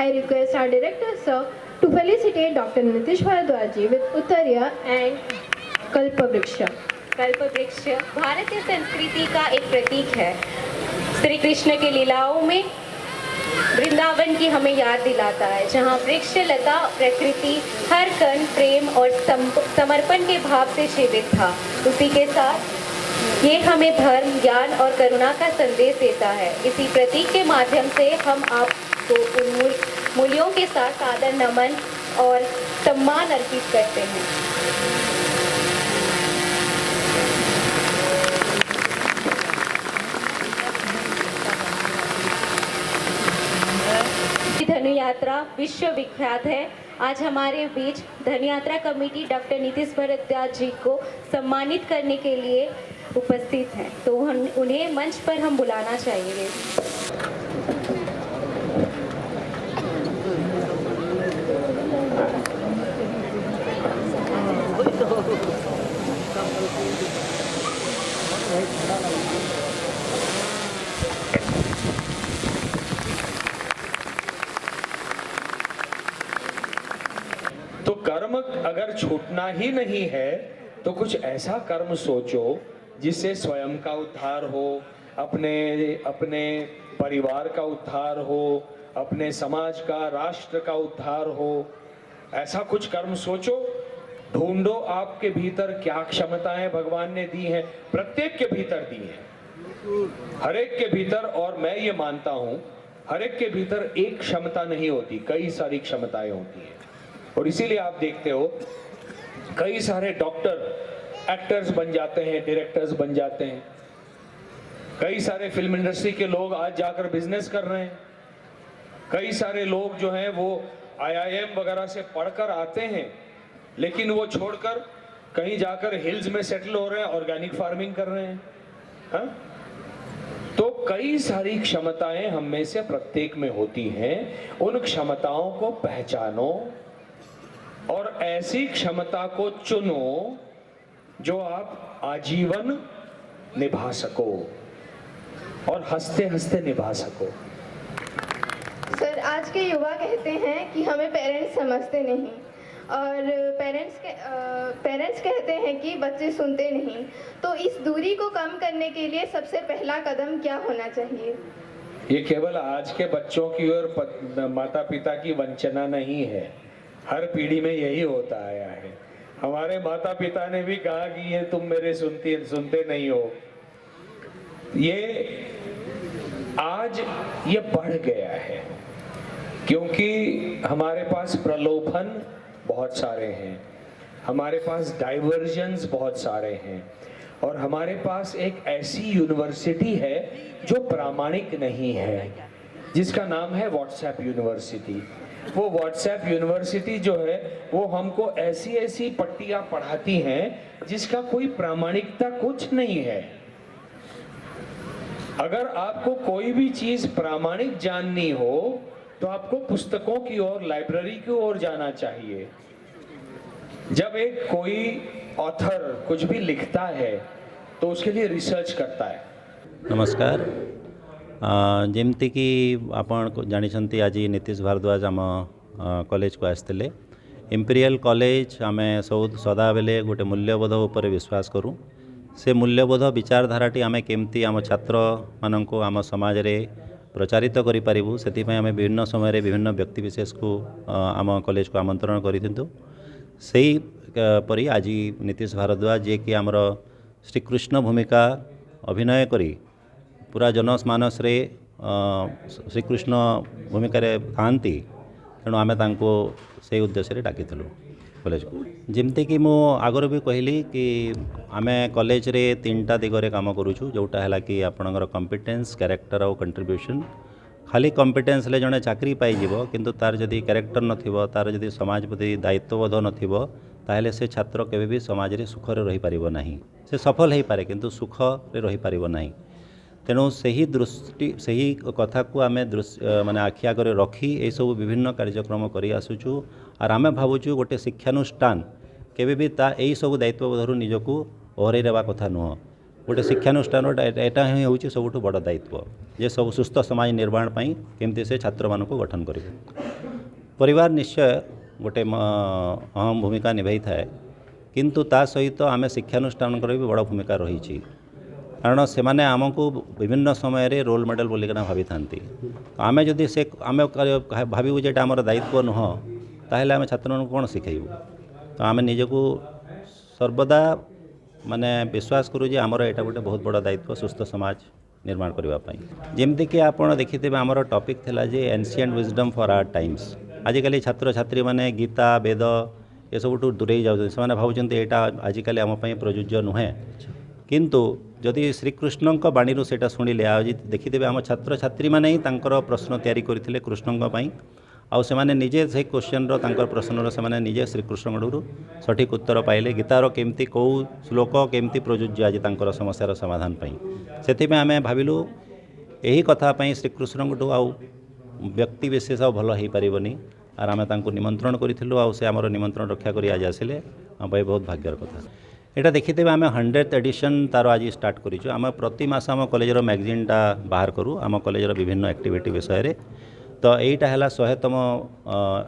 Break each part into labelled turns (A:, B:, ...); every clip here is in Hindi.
A: I request our director, sir, to felicitate Dr. Nitish Bharadwaj with Uttarya and Kalpavriksha.
B: कल्पवृक्ष भारतीय संस्कृति का एक प्रतीक है। श्री कृष्ण के लीलाओं में वृंदावन की हमें याद दिलाता है, जहाँ वृक्ष, लता, प्रकृति हर कण प्रेम और समर्पण के भाव से जीवित था। उसी के साथ ये हमें धर्म, ज्ञान और करुणा का संदेश देता है। इसी प्रतीक के माध्यम से हम आपको उन मूल्यों के साथ सादर नमन और सम्मान अर्पित करते हैं। धनु यात्रा विश्व विख्यात है। आज हमारे बीच धनु यात्रा कमेटी डॉक्टर नीतीश भारद्वाज जी को सम्मानित करने के लिए उपस्थित हैं, तो उन्हें मंच पर हम बुलाना चाहिए।
C: तो कर्म अगर छूटना ही नहीं है तो कुछ ऐसा कर्म सोचो जिससे स्वयं का उद्धार हो, अपने परिवार का उद्धार हो, अपने समाज का, राष्ट्र का उद्धार हो। ऐसा कुछ कर्म सोचो। ढूंढो आपके भीतर क्या क्षमताएं भगवान ने दी हैं, प्रत्येक के भीतर दी हैं, हर एक के भीतर। और मैं ये मानता हूं हर एक के भीतर एक क्षमता नहीं होती, कई सारी क्षमताएं होती हैं। और इसीलिए आप देखते हो कई सारे डॉक्टर एक्टर्स बन जाते हैं, डायरेक्टर्स बन जाते हैं। कई सारे फिल्म इंडस्ट्री के लोग आज जाकर बिजनेस कर रहे हैं। कई सारे लोग जो हैं वो IIM वगैरह से पढ़कर आते हैं, लेकिन वो छोड़कर कहीं जाकर हिल्स में सेटल हो रहे हैं, ऑर्गेनिक फार्मिंग कर रहे हैं। हाँ? तो कई सारी क्षमताएं हम में से प्रत्येक में होती हैं। उन क्षमताओं को पहचानो और ऐसी क्षमता को चुनो जो आप आजीवन निभा सको और हंसते हंसते निभा सको।
A: सर, आज के युवा कहते हैं कि हमें पेरेंट्स समझते नहीं, और पेरेंट्स कहते हैं कि बच्चे सुनते नहीं। तो इस दूरी को कम करने के लिए सबसे पहला कदम क्या होना चाहिए?
C: ये केवल आज के बच्चों की और माता पिता की वंचना नहीं है, हर पीढ़ी में यही होता आया है। हमारे माता पिता ने भी कहा कि ये तुम मेरे सुनते नहीं हो। ये आज ये बढ़ गया है क्योंकि हमारे पास प्रलोभन बहुत सारे हैं, हमारे पास डाइवर्जन्स बहुत सारे हैं, और हमारे पास एक ऐसी यूनिवर्सिटी है जो प्रामाणिक नहीं है, जिसका नाम है व्हाट्सएप यूनिवर्सिटी। वो व्हाट्सएप यूनिवर्सिटी जो है वो हमको ऐसी ऐसी पट्टियां पढ़ाती हैं जिसका कोई प्रामाणिकता कुछ नहीं है। अगर आपको कोई भी चीज प्रामाणिक जाननी हो तो आपको पुस्तकों की ओर, लाइब्रेरी की ओर जाना चाहिए। जब एक कोई ऑथर कुछ भी लिखता है तो उसके लिए रिसर्च करता है।
D: नमस्कार। जमती कि आपण जानी आज नीतीश भारद्वाज आम कॉलेज को आसते। इंपीरियल कॉलेज आम सदा बेले गोटे मूल्यबोध उपर विश्वास करूँ। से मूल्यबोध विचारधाराटी आम केमती आम छात्र मानक आम समाज रे प्रचारित करूँ, से आम विभिन्न समय विभिन्न व्यक्तिविशेष को आम कॉलेज को आमंत्रण करूँ। से परी आज नीतीश भारद्वाज जे कि आमर श्रीकृष्ण भूमिका अभिनय करी पूरा जनमानस रे श्रीकृष्ण भूमिका थांती, तेणु आमे तांको से उद्देश्य डाकी कॉलेज को। जमती कि मु आगर भी कहली कि आमे कॉलेज रे 3टा दिगरे काम करूँ, जोटा है कि आपणकर कॉम्पिटेंस, कैरेक्टर और कंट्रीब्यूशन। खाली कॉम्पिटेंस ले जड़े चाकरी पाइब किंतु तार जदि कैरेक्टर नथिबो, तार जदि समाज प्रति दायित्वबोध नथिबो, ताहले से छात्र केबे भी समाज रे सुख रे रही पारिबो नाही। से सफल हो पारे किंतु सुख रे रही पारिबो नाही। तेणु सही दृष्टि सही कथा को आम माने आखि आगे रखी ये सब विभिन्न कार्यक्रम करी आसुचु। और आम भावुचु गोटे शिक्षानुष्ठान केबे भी ता यही सब दायित्वबोधर निजक ओहरई देवा कथा नुह। गोटे शिक्षानुष्ठान एटा ही हूँ सबुठ बड़ दायित्व जे सब सुस्थ समाज निर्माण पाई केमती से छात्र मान गठन करेंगे। परिवार निश्चय गोटे अहम भूमिका निभाई थाए किंतु ता सहित आम शिक्षानुष्ठान भी बड़ भूमिका रही कारण से माने आमको विभिन्न समय रे रोल मॉडल बोलिकना भावी था आम जदि से आम भावु जे आम दायित्व नुह ताहले आम छात्र कौन शिखेबू तो आम निजको सर्वदा माने विश्वास करूँ जे आमर एटा गोटे बहुत बड़ा दायित्व सुस्थ समाज निर्माण करने जमती कि आप देखिथे आमर टॉपिक थिला जे ancient wisdom for our times आजिकल छात्र छात्री माने गीता वेद ये सब दूरे जाऊँ से भावुं यहाँ आजिकल आम प्रयोज्य नुहे किंतु जदि श्रीकृष्ण बाणी से शुणिले आज देखिथे आम छात्र छात्री मैंने ही प्रश्न तैयारी करते कृष्ण आउ से माने निजे से क्वेश्चन प्रश्न से निजे श्रीकृष्ण सठिक उत्तर पाइले गीतार केमती कौ श्लोक केमती प्रयोज्य आज तंकर समस्यार समाधान से आम भाविलु यही कथापी श्रीकृष्ण आउ व्यक्ति विशेष भल हो पारनी आर आम निमंत्रण करूँ से आमर निमंत्रण रक्षा कर आज आसिले आम बहुत भाग्यर कथा यहाँ देखिथे आम 100th एडिशन तार आज स्टार्ट करूँ आम प्रति मास आम कॉलेजर मैगजीनटा बाहर करूँ आम कॉलेजर विभिन्न एक्टिविटी विषय तो यहीटा है 100तम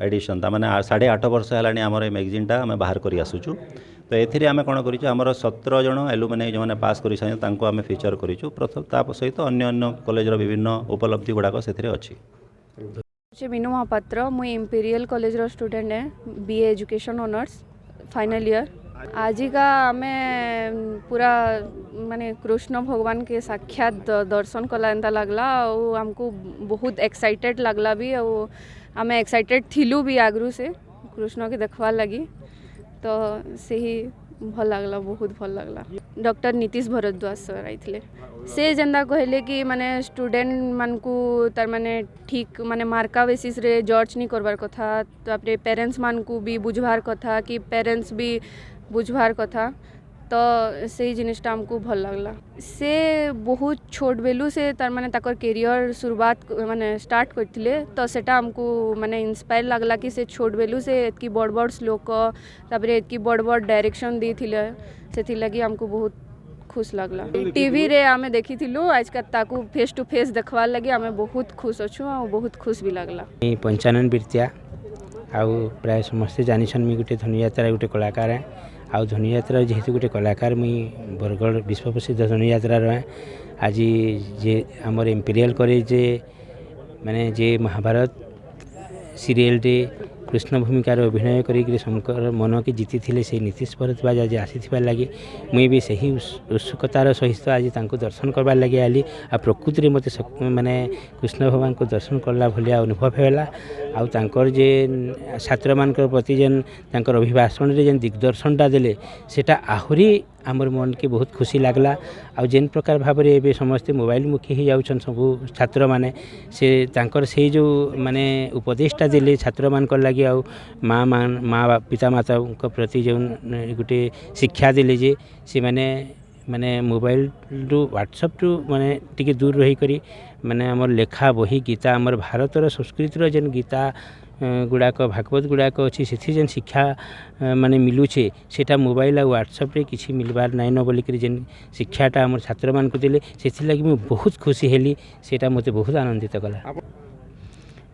D: एडिशन ताने 8.5 वर्ष है आमर मैगजीनटा आम बाहर कर आसुचु तो ये आम कौन करूँ 17 जन एलुमिनाई जो मैंने पास कर फीचर करूँ प्रथम सहित अन्य कॉलेजर विभिन्न उपलब्धि गुड़ाक से अच्छी
E: मीनू महापात्र मुई इंपीरियल कॉलेज स्टूडेंट है BA education honours final year आजिका आमे पूरा माने कृष्ण भगवान के साक्षात दर्शन कला एंता लगला और हमको बहुत एक्साइटेड लगला भी और आमे एक्साइटेड थिलु भी आगरू से कृष्ण के देखवार लगी तो सही भल लगला बहुत भल लगला। डॉक्टर नीतीश भरद्वाज सर आइथिले से जेंदा कहले कि माने स्टूडेंट मान को तार माने ठीक माने मार्का बेसिस रे जज नहीं करबार कथा तापरे पेरेंट्स मान को भी बुझवार कथा कि पेरेंट्स भी बुझवार कथा तो से जिनिसटा हमको भल लगला से बहुत छोट बेलू से तार माने ताकर करियर शुरुआत माने स्टार्ट करथिले तो सेटा हमको माने इंस्पायर लगला कि से छोट बेलू से एतकी बड़ बड़ श्लोक तापरे एतकी बड़ बड़ डायरेक्शन देथिले सेथि लगी हमको बहुत खुश लगला। टीवी रे आमे देखी थिलु आज का ताकू फेस टू फेस देखवार लगी आमे बहुत खुश अछु और बहुत खुश भी लगला।
F: पंचानन बिरतिया आउ प्राय समस्ते जानिछन मी गुटे धनुयात्रा गुटे कलाकार है आउ धनुयात्रा जेहेतु गोटे कलाकार मुई बरगढ़ विश्व प्रसिद्ध धनुयात्रा रहे आज जे आमर इंपीरियल कॉलेज माने जे महाभारत सीरियल रे कृष्ण भूमिकार अभिनय करी शंकर मन के जीति थिले से नीतीश भरद्वाज आज आसी लगी मुई भी सही उत्सुकतार सहित आज तांको दर्शन करबार लगे आली आ प्रकृति मते माने कृष्ण भगवान को दर्शन करला भलिया अनुभव हैला आउ तांकर जे छात्र मानकर प्रति जेन तांकर अभिभाषण रे जेन दिग्दर्शनटा देले सेटा आहुरी आमर मन के बहुत खुशी लगला आउ जेन प्रकार भाव रे एबे समस्ते मोबाइल मुखी हो जाउछन सब छात्र माने से तांकर से जो माने उपदेशटा देले छात्र मानकर लगी आउ माँ पिता माता के प्रति जो गोटे शिक्षा देले जे से माने मोबाइल रु व्हाट्सएप रु माने टिके दूर रही करी माने आमर लेखा बही गीता आमर भारतर संस्कृतिर जेन गीता गुड़ाक भागवत गुड़ाक अच्छी से जेन शिक्षा माने मिलूचे सेटा मोबाइल आ व्हाट्सएप रे किसी मिलबार नाइन बोलिक जेन शिक्षाटा आमर छात्र मान को देले से लगी मैं बहुत खुशी हेली सेटा मते बहुत आनंदित कला।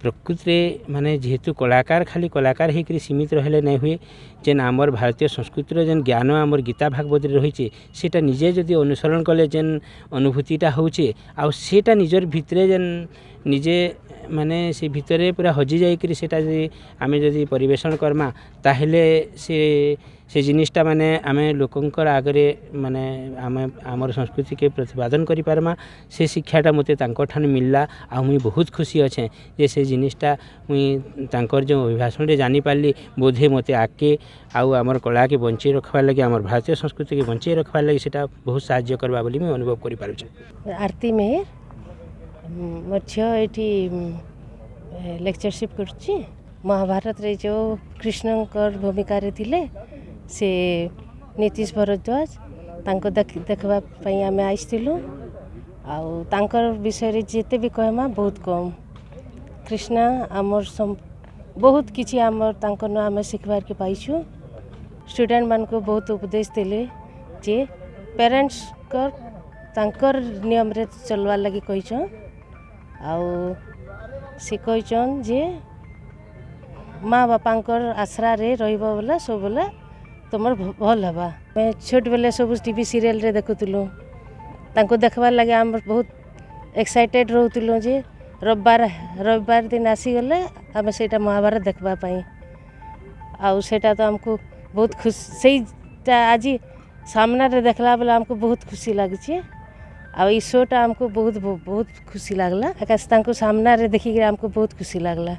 F: प्रकृति माने जेहेतु कलाकार खाली कलाकार होकर सीमित रहे नहीं हुए जेन आमर भारतीय संस्कृतिर जेन ज्ञान आमर गीता भागवत रही सेटा निजे जदि अनुसरण कले जेन अनुभूतिटा होचे आ सेटा निजर भितरे जेन निजे माने से भितरे पूरा हजि जाइकरी सेटा जदि आमे जदि परिवेषण करमा ताहेले से जिनिसटा माने आमे लोकंकर आगरे माने आमे आमर संस्कृति के प्रतिपादन करि पारमा से शिक्षाटा मते तांकर ठान मिलला आ मुई बहुत खुशी अच्छे जे से जिनिसटा मुई तांकर जो अभिभाषण रे जानि पारली बोधे मते आके आउ आमर कला के बंचे रखवा लगे आमर भारतीय संस्कृति के बंचे रखवा लगे सेटा बहुत सहाय्य करबा बोली मैं अनुभव करि पारुछ।
G: आरती में मोर झियो एठी लेक्चरशिप करुच्ची महाभारत रे जो कृष्णकर भूमिका रे थिले से नीतीश भरद्वाज तांको देखबा पई आमे आइथिलु आउ तांकर विषय रे जेते भी कहमा बहुत कम कृष्ण आमर बहुत किछि आमर तांकर न आमे सिखबार के पाइछु स्टूडेंट मान को बहुत उपदेश देले जे पेरेंट्स कर तांकर नियम रे चलवार लगी कहीछन आउ से कहीछन जे माँ बापांकर आश्रा रे रहिबो बोला सब बोला तुमर भल हवा। मैं छोट बेले सब टीवी सीरियल रे देखुतलु तांको देखबार लगे आम बहुत एक्साइटेड रहउतलु जे रविवार दिन आसीगले आम सेटा महाभारत देखबा पाई आउ सेटा तो हमको बहुत खुशी सेटा आज सामना रे देखला बेला हमको बहुत खुशी लागी आ ई शोटा हमको बहुत बहुत खुशी लागला। आकाश तांको सामना रे देखी हमको बहुत खुशी लागला।